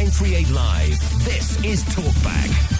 938 Live. This is Talkback.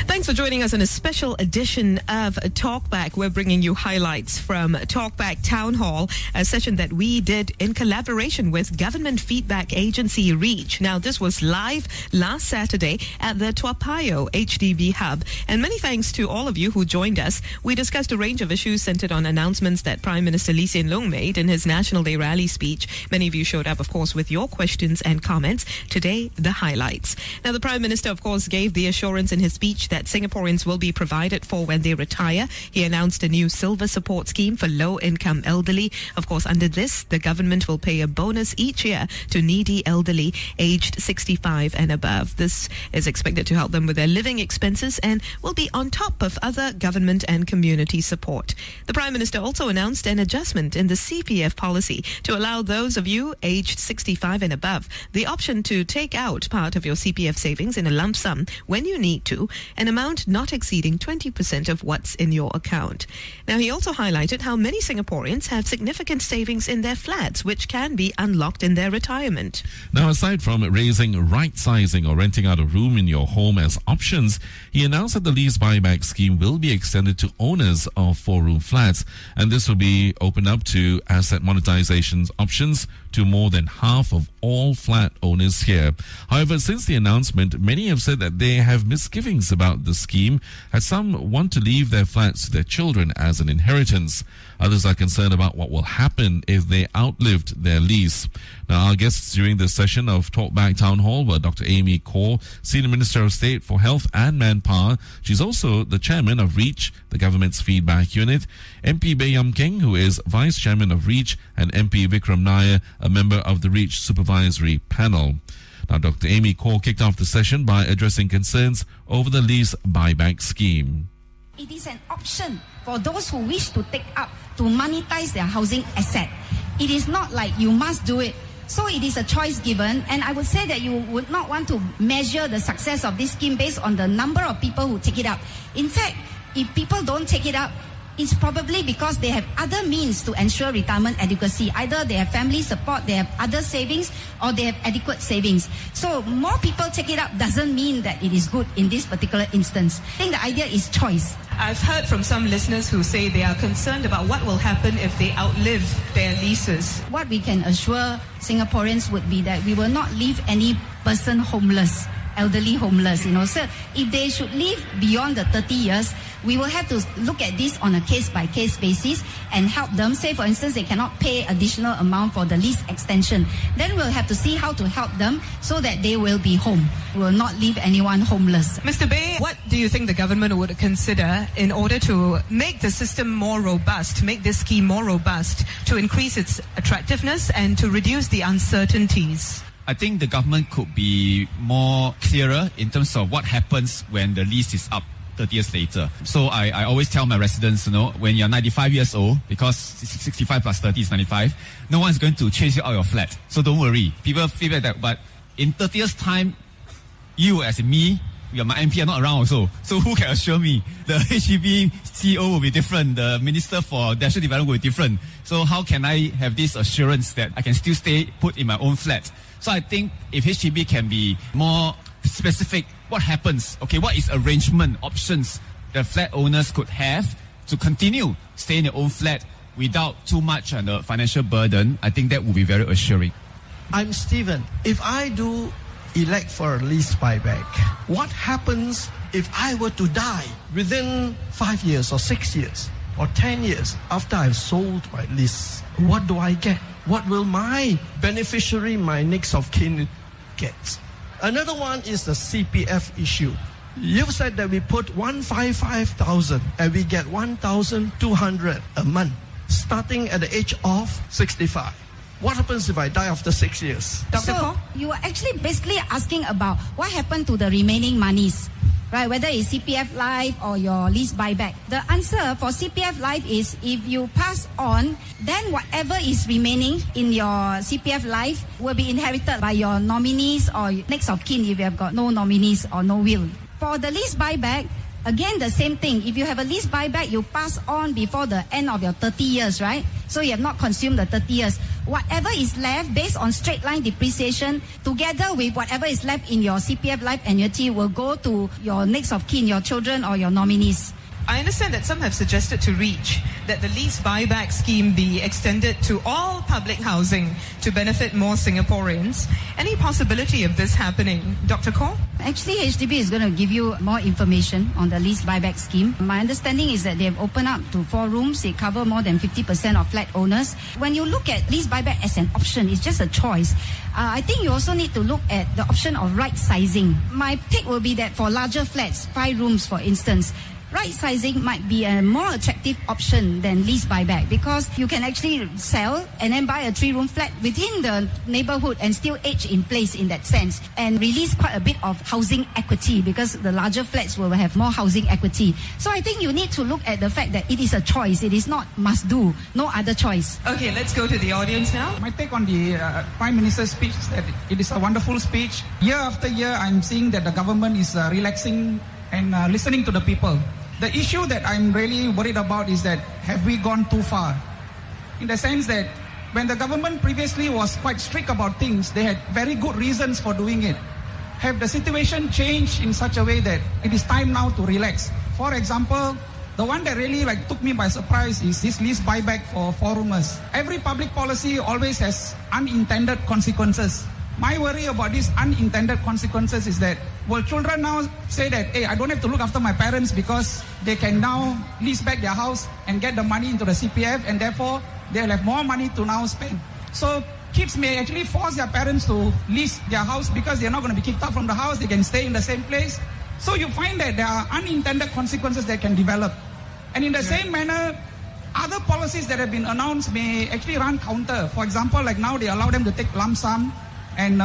Thanks for joining us on a special edition of Talkback. We're bringing you highlights from Talkback Townhall, a session that we did in collaboration with government feedback agency REACH. Now, this was live last Saturday at the Toa Payoh HDB Hub. And many thanks to all of you who joined us. We discussed a range of issues centered on announcements that Prime Minister Lee Hsien Loong made in his National Day rally speech. Many of you showed up, of course, with your questions and comments. Today, the highlights. Now, the Prime Minister, of course, gave the assurance in his speech that Singaporeans will be provided for when they retire. He announced a new silver support scheme for low-income elderly. Of course, under this, the government will pay a bonus each year to needy elderly aged 65 and above. This is expected to help them with their living expenses and will be on top of other government and community support. The Prime Minister also announced an adjustment in the CPF policy to allow those of you aged 65 and above the option to take out part of your CPF savings in a lump sum when you need to, an amount not exceeding 20% of what's in your account. Now, he also highlighted how many Singaporeans have significant savings in their flats, which can be unlocked in their retirement. Now, aside from raising, right-sizing or renting out a room in your home as options, he announced that the lease buyback scheme will be extended to owners of four-room flats, and this will be opened up to asset monetization options to more than half of all flat owners here. However, since the announcement, many have said that they have misgivings about the scheme, as some want to leave their flats to their children as an inheritance. Others are concerned about what will happen if they outlived their lease. Now, our guests during this session of Talkback Town Hall were Dr. Amy Khor, Senior Minister of State for Health and Manpower. She's also the Chairman of REACH, the government's feedback unit, MP Baey Yam Keng, who is Vice Chairman of REACH, and MP Vikram Nair, a member of the REACH Supervisory Panel. Now, Dr. Amy Khor kicked off the session by addressing concerns over the lease buyback scheme. It is an option for those who wish to take up to monetize their housing asset. It is not like you must do it. So it is a choice given, and I would say that you would not want to measure the success of this scheme based on the number of people who take it up. In fact, if people don't take it up, it's probably because they have other means to ensure retirement adequacy. Either they have family support, they have other savings, or they have adequate savings. So more people take it up doesn't mean that it is good in this particular instance. I think the idea is choice. I've heard from some listeners who say they are concerned about what will happen if they outlive their leases. What we can assure Singaporeans would be that we will not leave any person homeless, elderly homeless, So if they should live beyond the 30 years, we will have to look at this on a case-by-case basis and help them. Say, for instance, they cannot pay additional amount for the lease extension. Then we'll have to see how to help them so that they will be home. We will not leave anyone homeless. Mr. Baey, what do you think the government would consider in order to make the system more robust, make this scheme more robust, to increase its attractiveness and to reduce the uncertainties? I think the government could be more clearer in terms of what happens when the lease is up 30 years later. So I always tell my residents, when you're 95 years old, because 65 plus 30 is 95, no one's going to chase you out of your flat. So don't worry. People feel that, but in 30 years' time, you as in me, my MP are not around also. So who can assure me? The HDB CEO will be different. The Minister for National Development will be different. So how can I have this assurance that I can still stay put in my own flat? So I think if HDB can be more specific, what happens? Okay, what is arrangement options that flat owners could have to continue staying in their own flat without too much financial burden? I think that would be very assuring. I'm Stephen. If I do elect for a lease buyback, what happens if I were to die within 5 years or 6 years or 10 years after I've sold my lease? What do I get? What will my beneficiary, my next of kin, get? Another one is the CPF issue. You've said that we put 155,000 and we get 1,200 a month, starting at the age of 65. What happens if I die after 6 years? Dr. Khor? You are actually basically asking about what happened to the remaining monies, right? Whether it's CPF Life or your lease buyback. The answer for CPF Life is if you pass on, then whatever is remaining in your CPF Life will be inherited by your nominees or next of kin if you have got no nominees or no will. For the lease buyback, again, the same thing. If you have a lease buyback, you pass on before the end of your 30 years, right? So you have not consumed the 30 years. whatever is left based on straight line depreciation, together with whatever is left in your CPF life annuity, will go to your next of kin, your children or your nominees. I understand that some have suggested to Reach that the lease buyback scheme be extended to all public housing to benefit more Singaporeans. Any possibility of this happening, Dr. Koh? Actually, HDB is going to give you more information on the lease buyback scheme. My understanding is that they have opened up to 4 rooms. They cover more than 50% of flat owners. When you look at lease buyback as an option, it's just a choice. I think you also need to look at the option of right sizing. My take will be that for larger flats, 5 rooms for instance, right sizing might be a more attractive option than lease buyback, because you can actually sell and then buy a 3-room flat within the neighborhood and still age in place in that sense, and release quite a bit of housing equity, because the larger flats will have more housing equity. So I think you need to look at the fact that it is a choice. It is not must do, no other choice. Okay, let's go to the audience now. My take on the Prime Minister's speech is that it is a wonderful speech. Year after year, I'm seeing that the government is relaxing and listening to the people. The issue that I'm really worried about is that have we gone too far? In the sense that when the government previously was quite strict about things, they had very good reasons for doing it. Have the situation changed in such a way that it is time now to relax? For example, the one that really took me by surprise is this lease buyback for 4-roomers. Every public policy always has unintended consequences. My worry about these unintended consequences is that, will children now say that, hey, I don't have to look after my parents because they can now lease back their house and get the money into the CPF, and therefore they'll have more money to now spend. So kids may actually force their parents to lease their house because they're not going to be kicked out from the house, they can stay in the same place. So you find that there are unintended consequences that can develop. And in the same manner, other policies that have been announced may actually run counter. For example, like now they allow them to take lump sum, and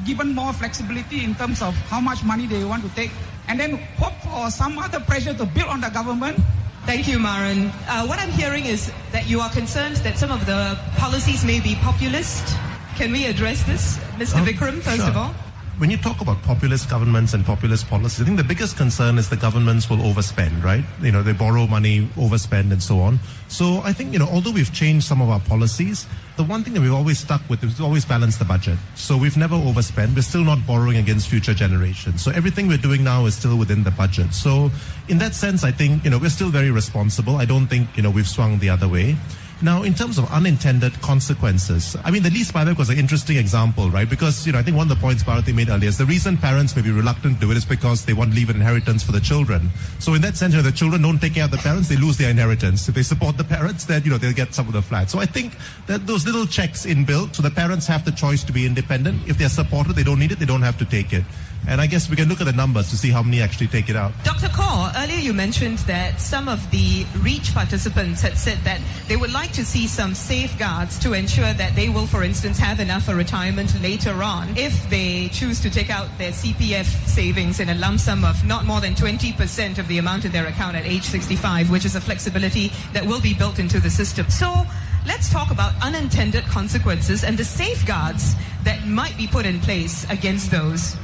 given more flexibility in terms of how much money they want to take, and then hope for some other pressure to build on the government. Thank you, Maran. What I'm hearing is that you are concerned that some of the policies may be populist. Can we address this? Mr. Vikram, first of all. When you talk about populist governments and populist policies, I think the biggest concern is the governments will overspend, right? They borrow money, overspend, and so on. So I think, although we've changed some of our policies, the one thing that we've always stuck with is always balance the budget. So we've never overspent. We're still not borrowing against future generations. So everything we're doing now is still within the budget. So in that sense, I think, we're still very responsible. I don't think, we've swung the other way. Now, in terms of unintended consequences, the lease buyback was an interesting example, right? Because, I think one of the points Bharati made earlier is the reason parents may be reluctant to do it is because they want to leave an inheritance for the children. So in that sense, the children don't take care of the parents, they lose their inheritance. If they support the parents, then, they'll get some of the flat. So I think that those little checks inbuilt, so the parents have the choice to be independent. If they're supported, they don't need it, they don't have to take it. And I guess we can look at the numbers to see how many actually take it out. Dr. Koh, earlier you mentioned that some of the REACH participants had said that they would like to see some safeguards to ensure that they will, for instance, have enough for retirement later on if they choose to take out their CPF savings in a lump sum of not more than 20% of the amount in their account at age 65, which is a flexibility that will be built into the system. So let's talk about unintended consequences and the safeguards that might be put in place against those.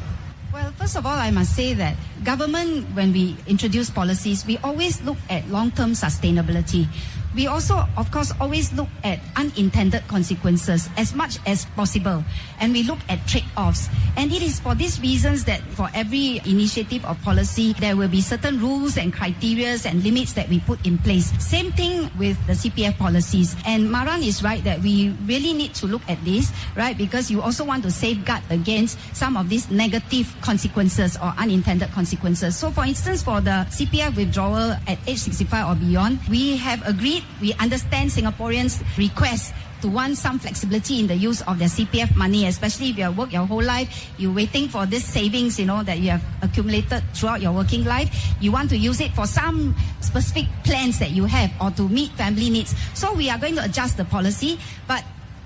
Well, first of all, I must say that government, when we introduce policies, we always look at long-term sustainability. We also, of course, always look at unintended consequences as much as possible. And we look at trade-offs. And it is for these reasons that for every initiative or policy, there will be certain rules and criteria and limits that we put in place. Same thing with the CPF policies. And Maran is right that we really need to look at this, right? Because you also want to safeguard against some of these negative consequences or unintended consequences. So for instance, for the CPF withdrawal at age 65 or beyond, we have agreed, we understand Singaporeans' request to want some flexibility in the use of their CPF money, especially if you have worked your whole life, you're waiting for this savings, that you have accumulated throughout your working life. You want to use it for some specific plans that you have or to meet family needs. So we are going to adjust the policy, but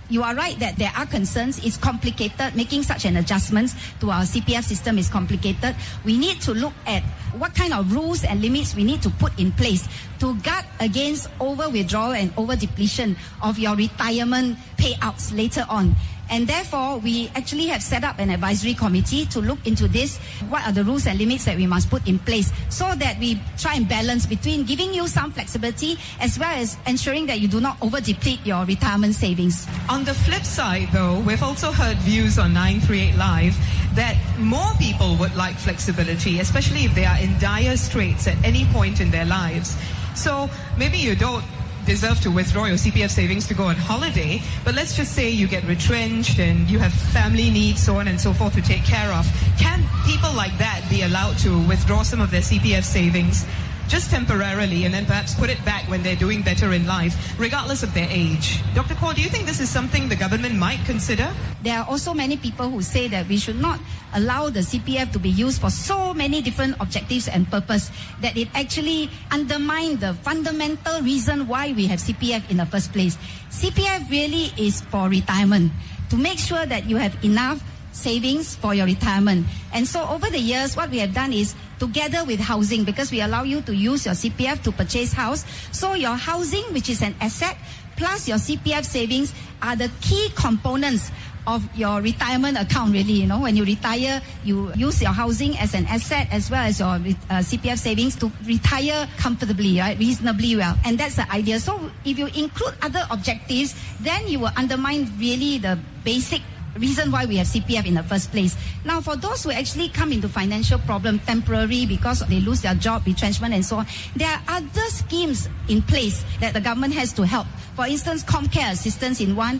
you are right that there are concerns. It's complicated. Making such an adjustment to our CPF system is complicated. We need to look at what kind of rules and limits we need to put in place to guard against over withdrawal and over depletion of your retirement payouts later on. And therefore, we actually have set up an advisory committee to look into this. What are the rules and limits that we must put in place so that we try and balance between giving you some flexibility as well as ensuring that you do not over-deplete your retirement savings. On the flip side, though, we've also heard views on 938 Live that more people would like flexibility, especially if they are in dire straits at any point in their lives. So maybe you don't deserve to withdraw your CPF savings to go on holiday, but let's just say you get retrenched and you have family needs, so on and so forth, to take care of. Can people like that be allowed to withdraw some of their CPF savings just temporarily and then perhaps put it back when they're doing better in life, regardless of their age? Dr. Kaur, do you think this is something the government might consider? There are also many people who say that we should not allow the CPF to be used for so many different objectives and purpose that it actually undermines the fundamental reason why we have CPF in the first place. CPF really is for retirement, to make sure that you have enough savings for your retirement. And so over the years, what we have done is, together with housing, because we allow you to use your CPF to purchase house, so your housing, which is an asset, plus your CPF savings are the key components of your retirement account, really. You know, when you retire, you use your housing as an asset as well as your CPF savings to retire comfortably, right? Reasonably well. And that's the idea. So if you include other objectives, then you will undermine really the basic reason why we have CPF in the first place. Now, for those who actually come into financial problem temporary because they lose their job, retrenchment and so on, there are other schemes in place that the government has to help. For instance, ComCare assistance in one.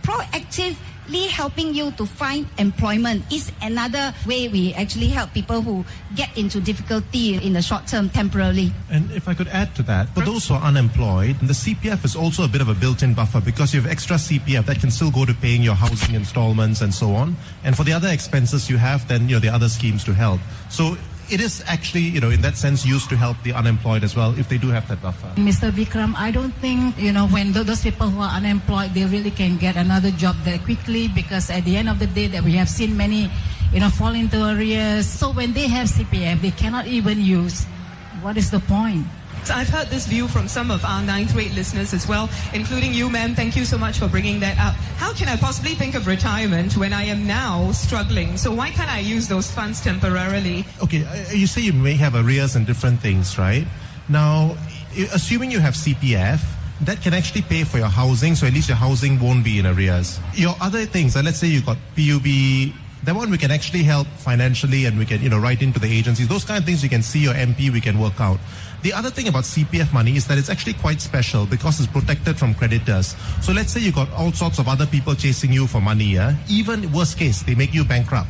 Proactively helping you to find employment is another way we actually help people who get into difficulty in the short term temporarily. And if I could add to that, for those who are unemployed, the CPF is also a bit of a built-in buffer because you have extra CPF that can still go to paying your housing installments and so on. And for the other expenses you have, then the other schemes to help. So it is actually, in that sense, used to help the unemployed as well if they do have that buffer. Mr. Vikram, I don't think, when those people who are unemployed, they really can get another job that quickly, because at the end of the day that we have seen many, fall into arrears. So when they have CPF, they cannot even use. What is the point? I've heard this view from some of our 938 listeners as well, including you, ma'am. Thank you so much for bringing that up. How can I possibly think of retirement when I am now struggling? So why can't I use those funds temporarily? Okay, you say you may have arrears and different things, right? Now, assuming you have CPF, that can actually pay for your housing, so at least your housing won't be in arrears. Your other things, let's say you got PUB, that one we can actually help financially, and we can, write into the agencies. Those kind of things you can see your MP, we can work out. The other thing about CPF money is that it's actually quite special because it's protected from creditors. So let's say you got all sorts of other people chasing you for money. Even worst case, they make you bankrupt.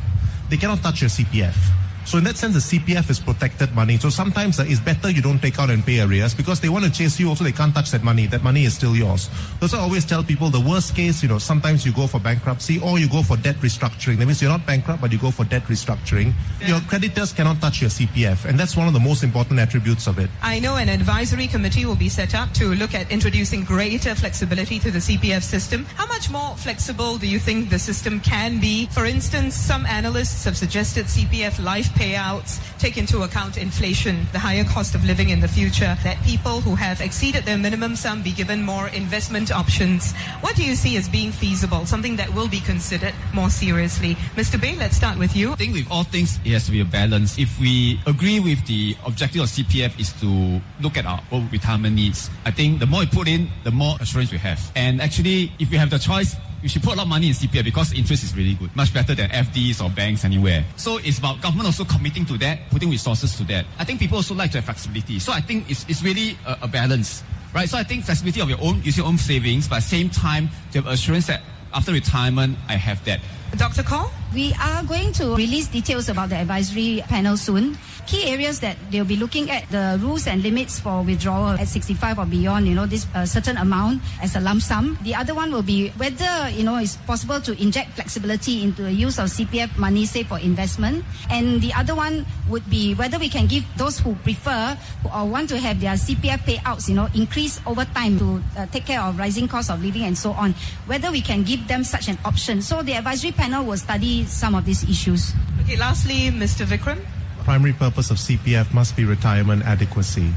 They cannot touch your CPF. So in that sense, the CPF is protected money. So sometimes it's better you don't take out and pay arrears because they want to chase you also. They can't touch that money. That money is still yours. That's why I always tell people the worst case, sometimes you go for bankruptcy or you go for debt restructuring. That means you're not bankrupt, but you go for debt restructuring. Yeah. Your creditors cannot touch your CPF. And that's one of the most important attributes of it. I know an advisory committee will be set up to look at introducing greater flexibility to the CPF system. How much more flexible do you think the system can be? For instance, some analysts have suggested CPF life payouts take into account inflation, the higher cost of living in the future, that people who have exceeded their minimum sum be given more investment options. What do you see as being feasible, something that will be considered more seriously? Mr. Bay, let's start with you. I think with all things, it has to be a balance. If we agree with the objective of CPF is to look at our own retirement needs, I think the more we put in, the more assurance we have. And actually, if we have the choice, we should put a lot of money in CPF because interest is really good, much better than FDs or banks anywhere. So it's about government also committing to that, putting resources to that. I think people also like to have flexibility. So I think it's really a balance, right? So I think flexibility of your own, using your own savings, but at the same time, to have assurance that after retirement, I have that. Dr. Kaur? We are going to release details about the advisory panel soon. Key areas that they'll be looking at, the rules and limits for withdrawal at 65 or beyond, this certain amount as a lump sum. The other one will be whether, it's possible to inject flexibility into the use of CPF money, say for investment. And the other one would be whether we can give those who prefer or want to have their CPF payouts, increase over time to take care of rising cost of living and so on, whether we can give them such an option. So the advisory panel will study some of these issues. Okay, lastly, Mr. Vikram? Primary purpose of CPF must be retirement adequacy.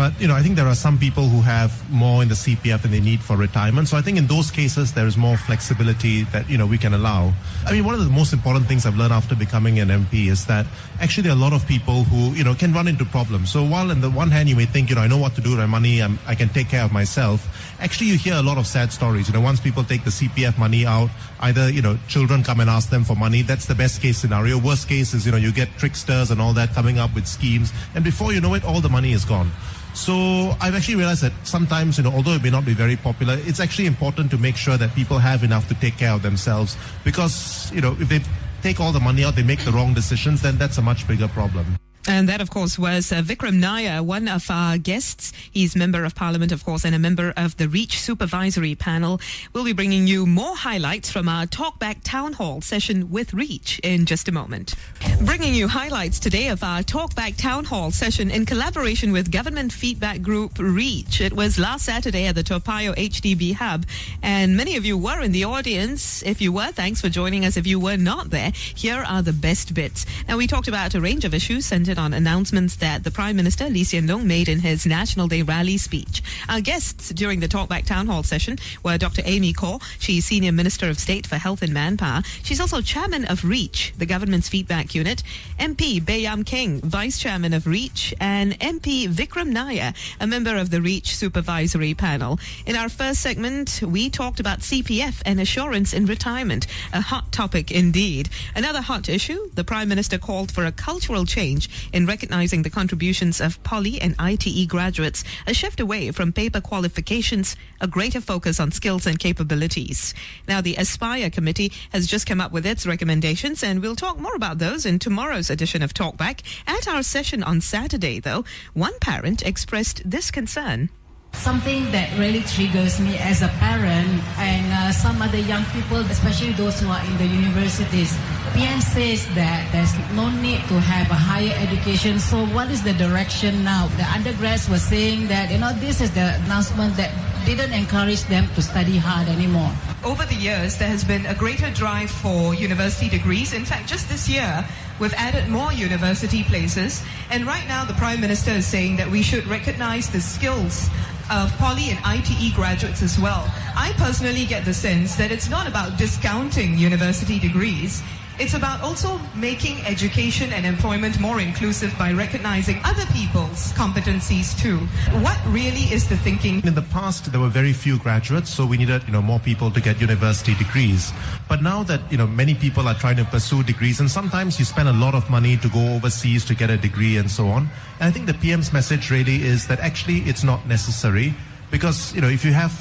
But, I think there are some people who have more in the CPF than they need for retirement. So I think in those cases, there is more flexibility that, we can allow. I mean, one of the most important things I've learned after becoming an MP is that actually there are a lot of people who, can run into problems. So while on the one hand, you may think, I know what to do with my money, I can take care of myself. Actually, you hear a lot of sad stories. Once people take the CPF money out, either, children come and ask them for money. That's the best case scenario. Worst case is, you get tricksters and all that coming up with schemes. And before you know it, all the money is gone. So I've actually realized that sometimes, although it may not be very popular, it's actually important to make sure that people have enough to take care of themselves. Because, if they take all the money out, they make the wrong decisions, then that's a much bigger problem. And that, of course, was Vikram Nair, one of our guests. He's Member of Parliament, of course, and a member of the REACH Supervisory Panel. We'll be bringing you more highlights from our Talkback Townhall session with REACH in just a moment. Bringing you highlights today of our Talkback Townhall session in collaboration with government feedback group REACH. It was last Saturday at the Toa Payoh HDB Hub, and many of you were in the audience. If you were, thanks for joining us. If you were not there, here are the best bits. Now, we talked about a range of issues centered on announcements that the Prime Minister Lee Hsien Loong made in his National Day rally speech. Our guests during the Talkback Town Hall session were Dr. Amy Khor. She's Senior Minister of State for Health and Manpower. She's also Chairman of REACH, the government's feedback unit. MP Bayam King, Vice Chairman of REACH, and MP Vikram Nair, a member of the REACH Supervisory Panel. In our first segment, we talked about CPF and assurance in retirement, a hot topic indeed. Another hot issue, the Prime Minister called for a cultural change in recognizing the contributions of poly and ITE graduates, a shift away from paper qualifications, a greater focus on skills and capabilities. Now, the Aspire Committee has just come up with its recommendations, and we'll talk more about those in tomorrow's edition of Talkback. At our session on Saturday, though, one parent expressed this concern. Something that really triggers me as a parent and some other young people, especially those who are in the universities. PM says that there's no need to have a higher education. So what is the direction now? The undergrads were saying that, this is the announcement that didn't encourage them to study hard anymore. Over the years, there has been a greater drive for university degrees. In fact, just this year, we've added more university places. And right now, the Prime Minister is saying that we should recognize the skills of poly and ITE graduates as well. I personally get the sense that it's not about discounting university degrees. It's about also making education and employment more inclusive by recognizing other people's competencies too. What really is the thinking? In the past, there were very few graduates, so we needed, more people to get university degrees. But now that, many people are trying to pursue degrees, and sometimes you spend a lot of money to go overseas to get a degree and so on. And I think the PM's message really is that actually it's not necessary. Because, if you have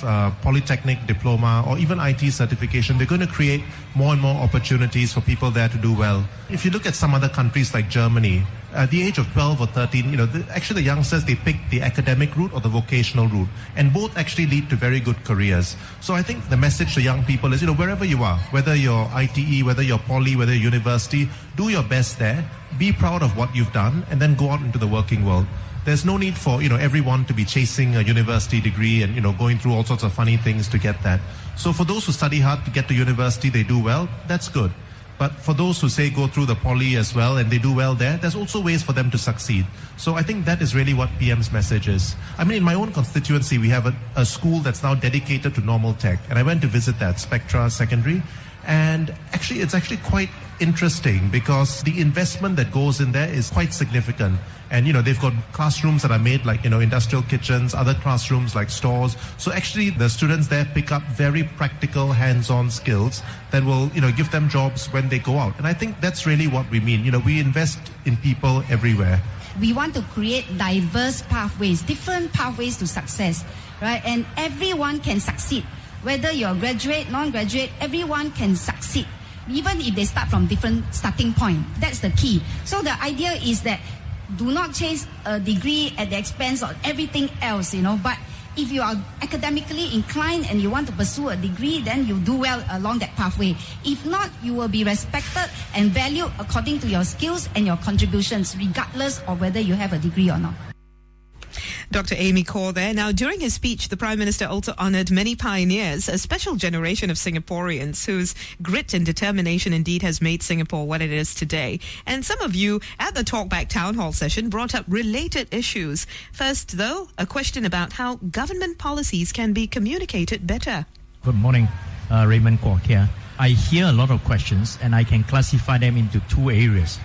polytechnic diploma or even IT certification, they're going to create more and more opportunities for people there to do well. If you look at some other countries like Germany, at the age of 12 or 13, the youngsters, they pick the academic route or the vocational route. And both actually lead to very good careers. So I think the message to young people is, wherever you are, whether you're ITE, whether you're poly, whether you're university, do your best there, be proud of what you've done, and then go out into the working world. There's no need for, everyone to be chasing a university degree and, going through all sorts of funny things to get that. So for those who study hard to get to university, they do well, that's good. But for those who say go through the poly as well and they do well there, there's also ways for them to succeed. So I think that is really what PM's message is. I mean, in my own constituency, we have a school that's now dedicated to normal tech. And I went to visit that, Spectra Secondary. And actually, it's actually quite interesting because the investment that goes in there is quite significant. And, they've got classrooms that are made like, industrial kitchens, other classrooms like stores. So actually, the students there pick up very practical, hands-on skills that will, give them jobs when they go out. And I think that's really what we mean. We invest in people everywhere. We want to create diverse pathways, different pathways to success, right? And everyone can succeed. Whether you're graduate, non-graduate, everyone can succeed, even if they start from different starting point. That's the key. So the idea is that do not chase a degree at the expense of everything else, but if you are academically inclined and you want to pursue a degree, then you do well along that pathway. If not, you will be respected and valued according to your skills and your contributions, regardless of whether you have a degree or not. Dr. Amy Kaur there. Now, during his speech, the Prime Minister also honoured many pioneers, a special generation of Singaporeans whose grit and determination indeed has made Singapore what it is today. And some of you at the Talkback Townhall session brought up related issues. First, though, a question about how government policies can be communicated better. Good morning, Raymond Kwok here. I hear a lot of questions and I can classify them into two areas.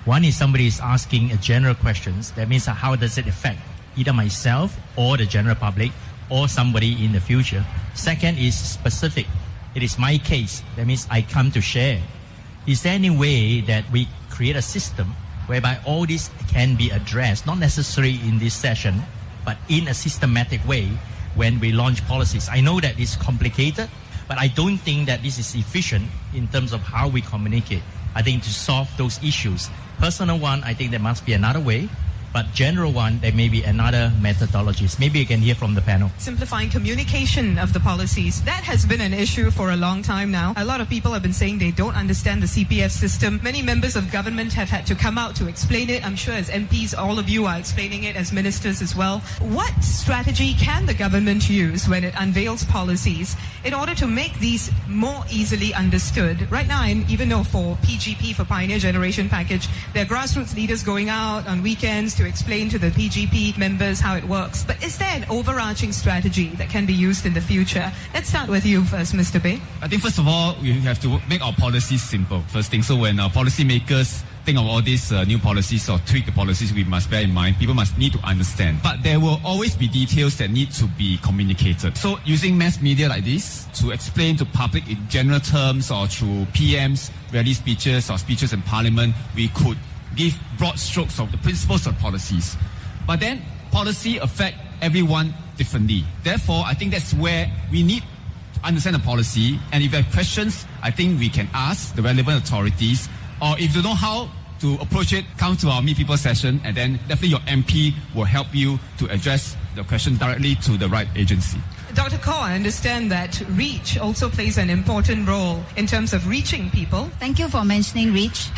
One is somebody is asking a general questions. That means how does it affect either myself or the general public or somebody in the future. Second is specific. It is my case. That means I come to share. Is there any way that we create a system whereby all this can be addressed, not necessarily in this session, but in a systematic way when we launch policies? I know that it's complicated, but I don't think that this is efficient in terms of how we communicate. I think to solve those issues, personal one, I think there must be another way. But general one, there may be another methodologies. Maybe you can hear from the panel. Simplifying communication of the policies. That has been an issue for a long time now. A lot of people have been saying they don't understand the CPF system. Many members of government have had to come out to explain it. I'm sure as MPs, all of you are explaining it, as ministers as well. What strategy can the government use when it unveils policies in order to make these more easily understood? Right now, I even know for PGP, for Pioneer Generation Package, there are grassroots leaders going out on weekends to explain to the PGP members how it works. But is there an overarching strategy that can be used in the future? Let's start with you first, Mr. Bay. I think first of all, we have to make our policies simple. First thing, so when our policymakers think of all these new policies or tweak the policies, we must bear in mind, people must need to understand. But there will always be details that need to be communicated. So using mass media like this to explain to public in general terms or through PMs, rally speeches or speeches in parliament, we could give broad strokes of the principles of policies. But then policy affect everyone differently. Therefore, I think that's where we need to understand the policy. And if you have questions, I think we can ask the relevant authorities. Or if you know how to approach it, come to our Meet People session, and then definitely your MP will help you to address the question directly to the right agency. Dr. Kaur, I understand that REACH also plays an important role in terms of reaching people. Thank you for mentioning REACH.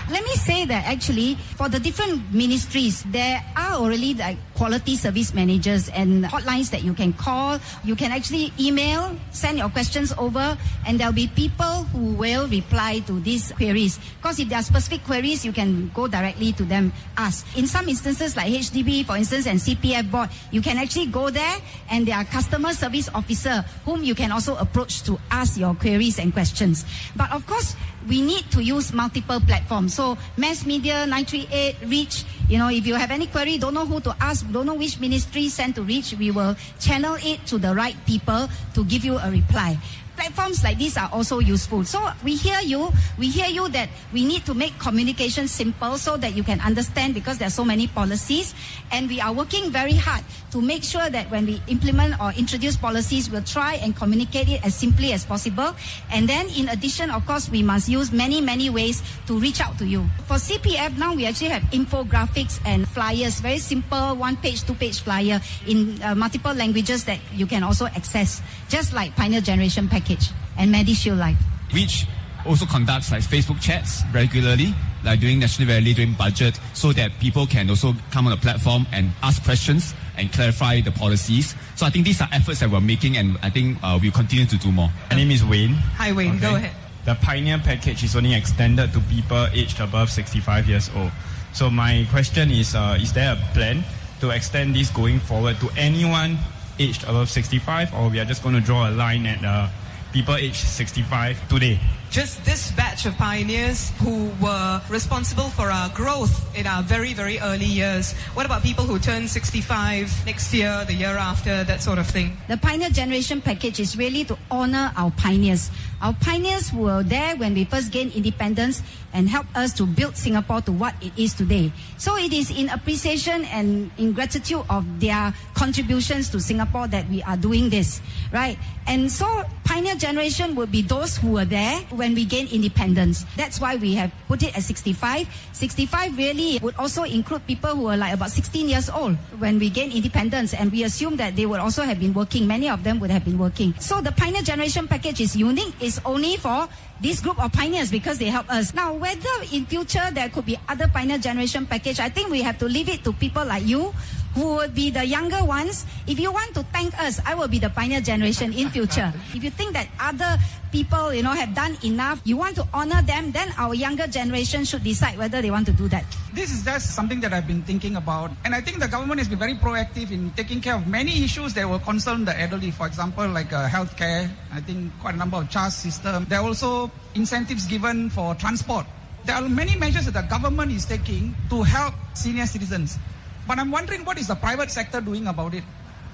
Let me say that actually for the different ministries, there are already like quality service managers and hotlines that you can call. You can actually email, send your questions over, and there'll be people who will reply to these queries. Because if there are specific queries, you can go directly to them, ask. In some instances like HDB, for instance, and CPF board, you can actually go there and there are customer service officer whom you can also approach to ask your queries and questions. But of course, we need to use multiple platforms. So mass media, 938, REACH, if you have any query, don't know who to ask, don't know which ministry send to REACH, we will channel it to the right people to give you a reply. Platforms like these are also useful. So we hear you that we need to make communication simple so that you can understand, because there are so many policies, and we are working very hard to make sure that when we implement or introduce policies, we'll try and communicate it as simply as possible. And then in addition, of course, we must use many ways to reach out to you. For CPF, now we actually have infographics and flyers, very simple 1-page, 2-page flyer in multiple languages that you can also access, just like Pioneer Generation Package and MediShield Life. REACH also conducts like Facebook chats regularly, like during National Rally, during budget, so that people can also come on the platform and ask questions and clarify the policies. So I think these are efforts that we're making, and I think we'll continue to do more. My name is Wayne. Hi Wayne, Go ahead. The Pioneer Package is only extended to people aged above 65 years old. So my question is there a plan to extend this going forward to anyone aged above 65, or we are just going to draw a line at people aged 65 today? Just this batch of pioneers who were responsible for our growth in our very early years. What about people who turn 65 next year, the year after, that sort of thing? The Pioneer Generation Package is really to honor our pioneers. Our pioneers who were there when we first gained independence and helped us to build Singapore to what it is today. So it is in appreciation and in gratitude of their contributions to Singapore that we are doing this, right? And so Pioneer Generation would be those who were there when we gained independence. That's why we have put it at 65. 65 really would also include people who are like about 16 years old when we gained independence, and we assume that they would also have been working. Many of them would have been working. So the Pioneer Generation Package is unique. It's only for this group of pioneers because they help us. Now, whether in future there could be other Pioneer Generation Package, I think we have to leave it to people like you who would be the younger ones. If you want to thank us, I will be the pioneer generation in future. If you think that other people, have done enough, you want to honor them, then our younger generation should decide whether they want to do that. This is just something that I've been thinking about. And I think the government has been very proactive in taking care of many issues that will concern the elderly. For example, like healthcare, I think quite a number of charge system. There are also incentives given for transport. There are many measures that the government is taking to help senior citizens. But I'm wondering, what is the private sector doing about it?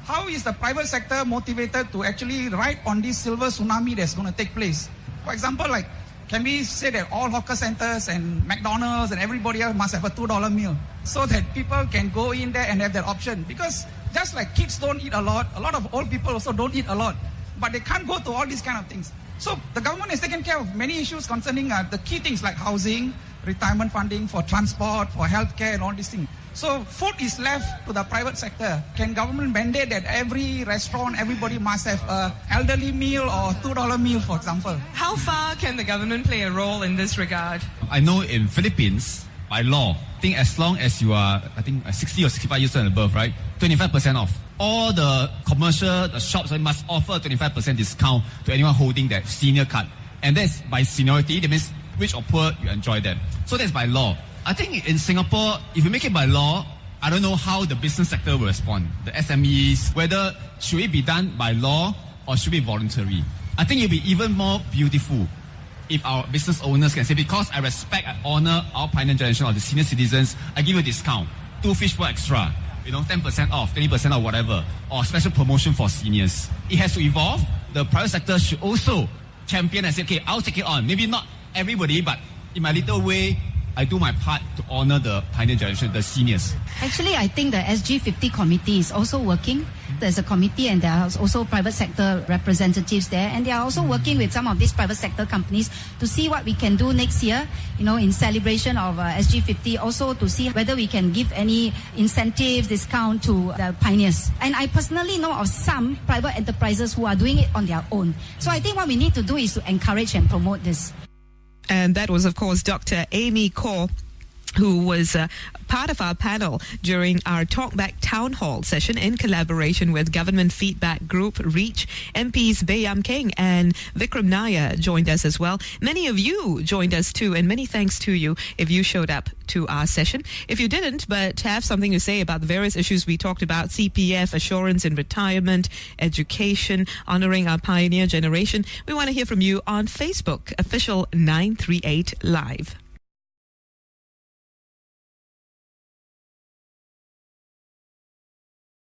How is the private sector motivated to actually ride on this silver tsunami that's going to take place? For example, can we say that all hawker centers and McDonald's and everybody else must have a $2 meal so that people can go in there and have that option? Because just like kids don't eat a lot of old people also don't eat a lot, but they can't go to all these kind of things. So the government has taken care of many issues concerning the key things like housing, retirement funding, for transport, for healthcare and all these things. So food is left to the private sector. Can government mandate that every restaurant, everybody must have an elderly meal or $2 meal, for example? How far can the government play a role in this regard? I know in Philippines, by law, I think as long as you are, 60 or 65 years and above, right, 25% off. All the the shops must offer a 25% discount to anyone holding that senior card. And that's by seniority, that means rich or poor, you enjoy them. So that's by law. I think in Singapore, if you make it by law, I don't know how the business sector will respond. The SMEs, whether should it be done by law or should it be voluntary? I think it'll be even more beautiful if our business owners can say, because I respect and honor our pioneer generation or the senior citizens, I give you a discount. 2 fish for extra. 10% off, 20% off, whatever. Or special promotion for seniors. It has to evolve. The private sector should also champion and say, okay, I'll take it on. Maybe not everybody, but in my little way, I do my part to honor the pioneer generation, the seniors. Actually, I think the SG50 committee is also working. There's a committee and there are also private sector representatives there. And they are also working with some of these private sector companies to see what we can do next year, in celebration of SG50, also to see whether we can give any incentives, discount to the pioneers. And I personally know of some private enterprises who are doing it on their own. So I think what we need to do is to encourage and promote this. And that was, of course, Dr. Amy Kaur, who was part of our panel during our Talkback Townhall session in collaboration with Government Feedback Group, REACH. MPs Bayam King and Vikram Nair joined us as well. Many of you joined us too, and many thanks to you if you showed up to our session. If you didn't, but have something to say about the various issues we talked about, CPF, assurance in retirement, education, honoring our pioneer generation, we want to hear from you on Facebook, Official 938 Live.